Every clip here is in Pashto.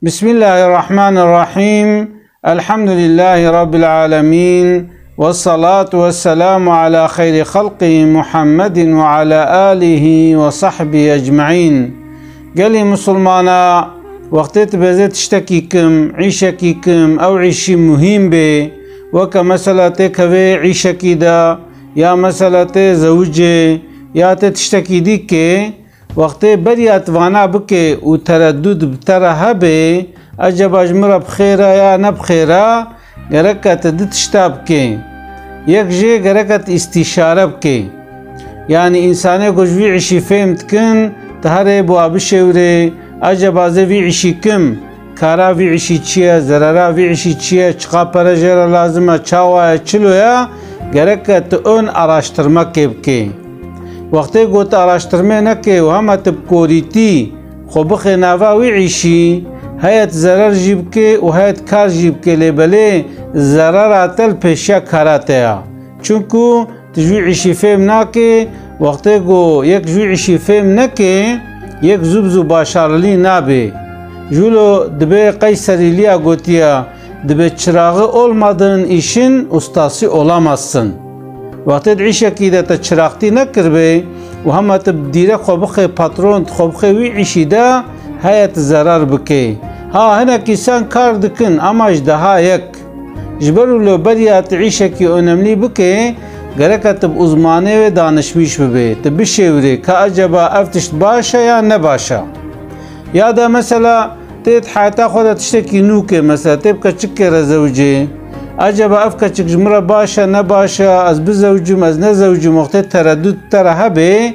بسم الله الرحمن الرحيم. الحمد لله رب العالمين، والصلاة والسلام على خير خلقه محمد وعلى آله وصحبه أجمعين. قالي مسلمانا وقتت بزيت اشتكيكم عيشكيكم أو عيشي مهم بي وكمسألة كوي عيشكي دا يا مسألة زوجي يا تشتكي ديكي وقت بری اتوانا بکه و تردد بتره به اجب اجمر بخیره یا نبخیره گرکت دتشتا بکه یک جه گرکت استشاره بکه یعنی انسانه گوشوی عشی فهمت کن تهره بو آبشوره اجب آزه وی عشی کم کارا وی عشی چیه زرارا وی عشی چیه چقا پرجر لازمه چاوه چلویا گرکت اون araştırmak بکه وقتی گوت araştırma نکه و همه تبکوریتی خو بخی ناواوی عیشی هایت ضرر جیب که و هایت کار جیب که لیبله ضرر آتل پیشیا کاراته ها چونکو تجوی عیشی فهم نکه وقتی گو یک جوی عیشی فهم نکه یک زوبزو باشارلی نابه جولو دبه قیسری لیا گوتیا دبه چراغı olmadığın işin ustası olamazsın. وقتی عیشه کی ده تا چراغتی نکربه و همه تبدیره خوبخه پاترون خوبخه وی عیشی ده هایت ضرر بکه ها هنه کسان کار دکن اما اجده یک جبرو لو بریات عیشه کی önlemli بکه گرکه تب uzmanه و دانشمیش ببه تب بشوره که اجبا افتشت باشه یا نباشه یا ده مثلا تیت حیاتا خود تشتکی نوکه مثلا تیب که چکر زوجه اجب افکا چکجمره باشه نباشه از بزوجم از نزوجم وقتی تردد تره به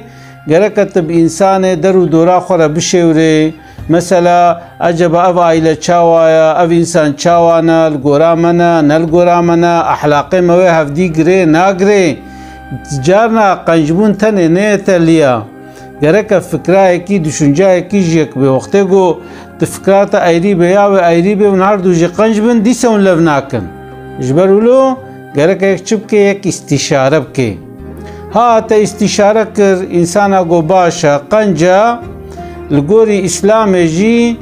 گرکت به انسان در و دورا خوره بشوره مثلا اجب اف عائله چاوایا اف انسان چاوانا الگورا منا نلگورا منا احلاقی موی هفدی گره ناگره جارنا قنجبون تنه نیتا لیا گرک فکره کی düşünce کی جیک به وقتی گو تفکرات ایری به یا و ایری به ونهار دوجه قنجبن دیسه اون لو ناکن جبرولو گرک یک چوب که یک استشاره بکه ها تا استشاره کر انسان گو باشه قنجا لگوری اسلام جی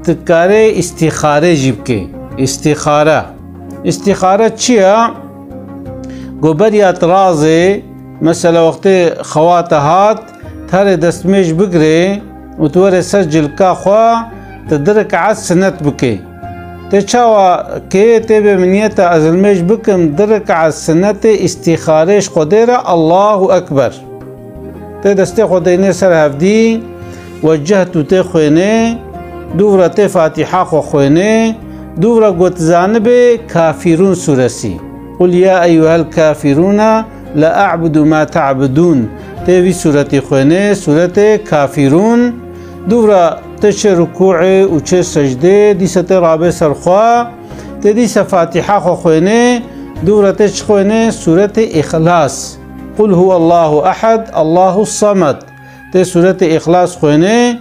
تکاره استخاره جی بکه استخاره چیه؟ گو بریات رازه مثلا وقت خوات هات تر دستمیش بگره و توره سر جلکا خواه تدرک عاد سنت بکه تشاوا كي تبي منيتا ازلمش بكم درك على السنة استخاريش قديرة الله أكبر تدستي قديني سر هفدي وجهت تخويني دورة فاتحة خويني دورة قوت زانبي كافرون سورسي قل يا أيها الكافرون لا أعبد ما تعبدون تبي سورة خويني سورة كافرون دورة تش ركوعي وچه سجده ديسة رابع سرخوا تديسة فاتحة خوينه دورة تش خوينه سورة إخلاص قل هو الله أحد الله الصمد تي سورة إخلاص خوينه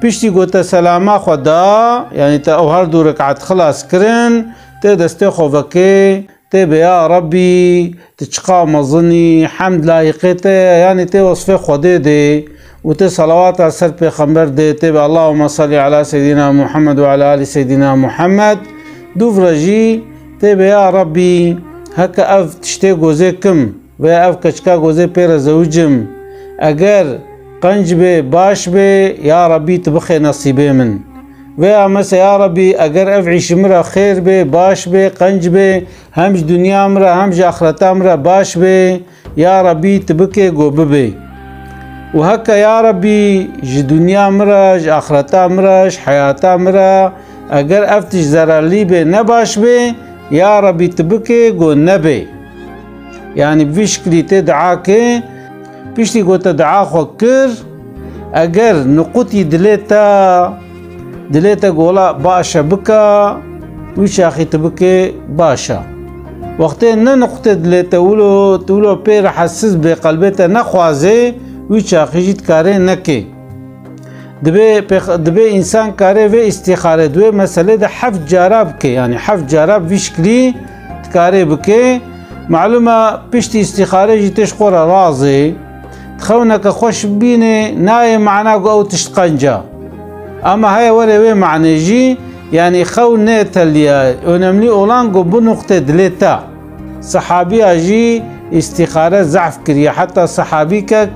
بيشتي قوتا سلامة خدا يعني تا أوهر دو ركعت خلاص كرن تي دستي خوفكي تي يا ربي تشقى مظني حمد لايقته يعني تي وصفه خده دي وت صلوات على سر پیغمبر دیتے اللهم صل على سيدنا محمد وعلى آل سيدنا محمد دوفرجي تبع يا ربي هكا اف تشتي گوزه کم و اف کچکا گوزه پیر زوجم اگر قنج به باش به یا ربي تبخي نصيبه من و امس يا ربي اگر اف عيش مرا خير به باش به قنج به همج دنیا مرا همج آخرت مرا باش به یا ربي تبكي گوبه به وهكا يا ربي جي دنيا مرج آخرتا مرج حياتا مرا اگر افتش زرالي به نباش به يا ربي تبكي گو نبه يعني بفشكلي تدعا كي بيشتي گو تدعا خو كر اگر نقوتي دليتا گولا باشا بكا ويش اخي تبكي باشا وقتين نقطة دليتا ولو پیر حسس بقلبتا نخوازه ویچ آخیجیت کاره نکه دبه انسان کاره و استخاره دوی مسئله ده 7 جارب که یعنی 7 جارب ویشکلی کاره بکه معلومه پشت استخاره جیتش خورا رازه تخونه که خوش بینه نای معنا گو او تشت قنجا اما هاي ولا وين معنى جي يعني خو نيتاليا ونملي أولانقو بنقطة دلتا صحابي أجي استخارة ضعف كريا حتى صحابيكك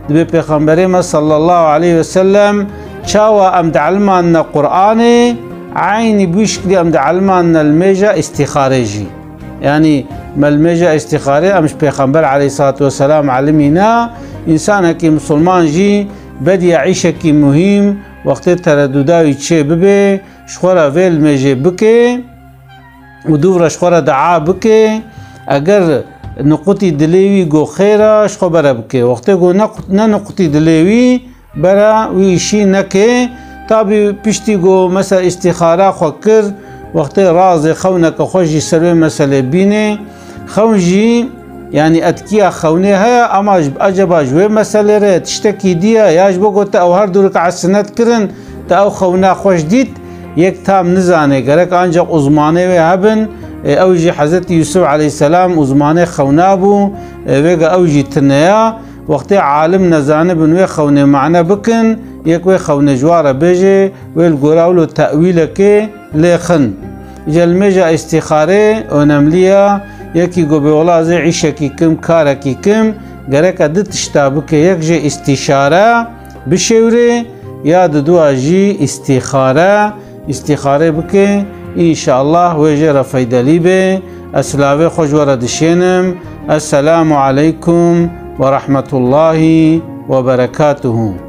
دبي پیغمبر صلى الله عليه وسلم چاوا ام دعلمان قرآن عيني بيشكلي ام دعلمان الميجا استخارة جي يعني ما الميجا استخارة امش پیغمبر عليه الصلاة والسلام علمينا انسان كي مسلمان جي بدي يعيش كي مهم وقت تردداوي چه ببه شخورا ويل ميجي بكي ودورا شخورا دعا بكي اگر نقطي دليوي جو خيرا شخو برا بكي وقت جو نقطي دليوي برا ويشي نكي تابي بيشتي جو مثلا استخارة خوكر وقت رازي خونك خوشي سروي مسألة بيني خونجي يعني اتكيا خونيها اما اجبا جوي مسألة ري تشتكي ديا ياجبو قلت او هر دورك عسنات كرن تا او خونا خوش ديت يك تام نزاني قالك انجا عزماني وهبن اوجي حضرت يوسف عليه السلام عزماني خونابو ويقا اوجي تنيا وقت عالم نزاني بنوي خوني معنا بكن يكوي خوني جوارة بيجي ويلقراولو تأويلك ليخن جلمجا استخاري ونمليا يكي قو بيولا زي عيشكي كم كاركي كم قالك ادت تشتابك يكجي استشارة بشوري يا دوا جي استخارة بك إن شاء الله ويجرى فايدة ليبه أسلاوي خوش دشينم السلام عليكم ورحمة الله وبركاته.